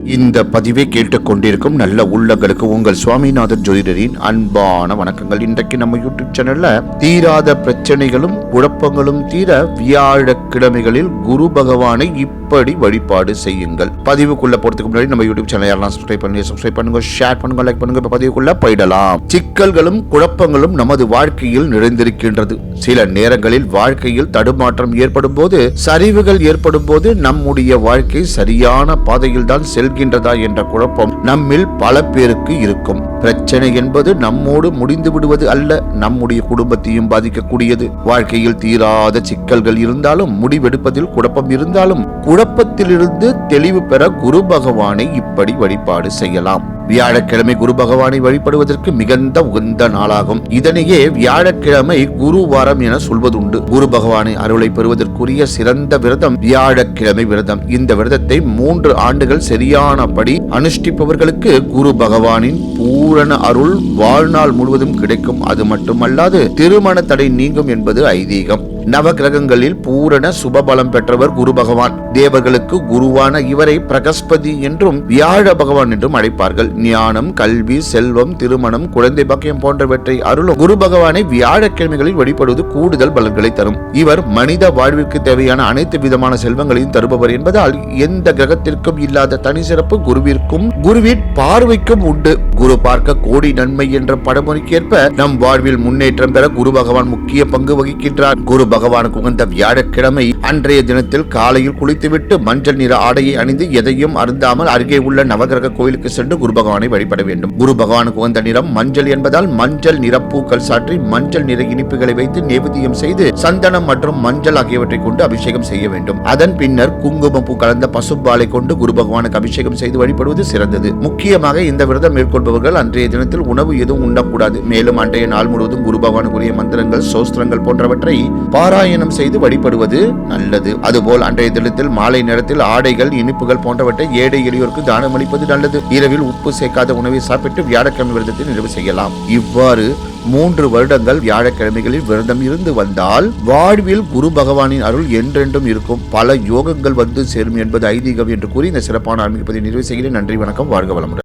இந்த பதிவை கேட்டுக்கொண்டிருக்கும் நல்ல உள்ளங்களுக்கு உங்கள் சுவாமிநாதன் ஜோதிடரின் அன்பான வணக்கங்கள். இன்றைக்கு நம்ம யூடியூப் சேனல்ல தீராத பிரச்சனைகளும் குழப்பங்களும் தீர வியாழக்கிழமைகளில் குரு பகவானை இப்படி வழிபாடு செய்யுங்கள். பதிவுக்குள்ள போறதுக்கு முன்னாடி நம்ம யூடியூப் சேனல் யாரெல்லாம் சப்ஸ்கிரைப் பண்ணுங்க, ஷேர் பண்ணுங்க, லைக் பண்ணுங்க. பதிவுக்குள்ள போயிடலாம். சிக்கல்களும் குழப்பங்களும் நமது வாழ்க்கையில் நிறைந்திருக்கின்றது. சில நேரங்களில் வாழ்க்கையில் தடுமாற்றம் ஏற்படும் போது, சரிவுகள் ஏற்படும் போது நம்முடைய வாழ்க்கை சரியான பாதையில் தான் செல்கின்றதா என்ற குழப்பம் நம்மில் பல பேருக்கு இருக்கும். பிரச்சனை என்பது நம்மோடு முடிந்து விடுவது அல்ல, நம்முடைய குடும்பத்தையும் பாதிக்கக்கூடியது. வாழ்க்கையில் தீராத சிக்கல்கள் இருந்தாலும், முடிவெடுப்பதில் குழப்பம் இருந்தாலும், குழப்பத்திலிருந்து தெளிவு பெற குரு பகவானை இப்படி வழிபாடு செய்யலாம். வியாழக்கிழமை குரு பகவானை வழிபடுவதற்கு மிகுந்த உகந்த நாளாகும். இதனையே வியாழக்கிழமை குருவாரம் என சொல்வதுண்டு. குரு பகவானை அருளை பெறுவதற்குரிய சிறந்த விரதம் வியாழக்கிழமை விரதம். இந்த விரதத்தை 3 ஆண்டுகள் சரியானபடி அனுஷ்டிப்பவர்களுக்கு குரு பகவானின் பூரண அருள் வாழ்நாள் முழுவதும் கிடைக்கும். அது மட்டுமல்லாது திருமண தடை நீங்கும் என்பது ஐதீகம். நவகிரகங்களில் பூரண சுபபலம் பெற்றவர் குரு பகவான். தேவர்களுக்கு குருவான இவரை பிரகஸ்பதி என்றும் வியாழ பகவான் என்றும் அழைப்பார்கள். ஞானம், கல்வி, செல்வம், திருமணம், குழந்தை பாக்கியம் போன்றவற்றை அருளும் குரு பகவானை வியாழக்கிழமைகளில் வழிபடுவது கூடுதல் பலன்களை தரும். இவர் மனித வாழ்விற்கு தேவையான அனைத்து விதமான செல்வங்களையும் தருபவர் என்பதால் எந்த கிரகத்திற்கும் இல்லாத தனி சிறப்பு குருவிற்கும் குருவின் பார்வைக்கும் உண்டு. குரு பார்க்க கோடி நன்மை என்ற படமொழிக்கேற்ப நம் வாழ்வில் முன்னேற்றம் பெற குரு பகவான் முக்கிய பங்கு வகிக்கின்றார். குரு பகவானுக்கு உகந்த வியாழக்கிழமை அன்றைய தினத்தில் காலையில் குளித்துவிட்டு மஞ்சள் நிற ஆடையை அணிந்து எதையும் அருந்தாமல் அருகே உள்ள நவகிரக கோயிலுக்கு சென்று குரு பகவானை வழிபட வேண்டும். குரு பகவானுக்கு உகந்த நிறம் மஞ்சள் என்பதால் மஞ்சள் நிறப்பூக்கள் சாற்றி மஞ்சள் நிற இனிப்புகளை வைத்து நேவேத்தியம் செய்து சந்தனம் மற்றும் மஞ்சள் ஆகியவற்றை கொண்டு அபிஷேகம் செய்ய வேண்டும். அதன் பின்னர் குங்கும பூ கலந்த பசுப்பாலை கொண்டு குரு பகவானுக்கு அபிஷேகம் செய்து வழிபடுவது சிறந்தது. முக்கியமாக இந்த விரதம் மேற்கொள்பவர்கள் அன்றைய தினத்தில் உணவு எதுவும் உண்ணக்கூடாது. மேலும் அன்றைய நாள் முழுவதும் குரு பகவானுக்குரிய மந்திரங்கள், சோஸ்திரங்கள் போன்றவற்றை பாராயணம் செய்து வழிபடுவது நல்லது. அதுபோல் அன்றைய தினத்தில் மாலை நேரத்தில் ஆடைகள், இனிப்புகள் போன்றவற்றை ஏழை எளியோருக்கு தானம் அளிப்பது நல்லது. இரவில் உப்பு சேர்க்காத உணவை சாப்பிட்டு வியாழக்கிழமை விரதத்தை நிறைவு செய்யலாம். இவ்வாறு 3 வருடங்கள் வியாழக்கிழமைகளில் விரதம் இருந்து வந்தால் வாழ்வில் குரு பகவானின் அருள் என்றென்றும் இருக்கும். பல யோகங்கள் வந்து சேரும் என்பது ஐதீகம் என்று கூறி இந்த சிறப்பான ஆன்மீக பதிவை நிறைவு செய்கிறேன். நன்றி, வணக்கம், வாழ்க வளமுடன்.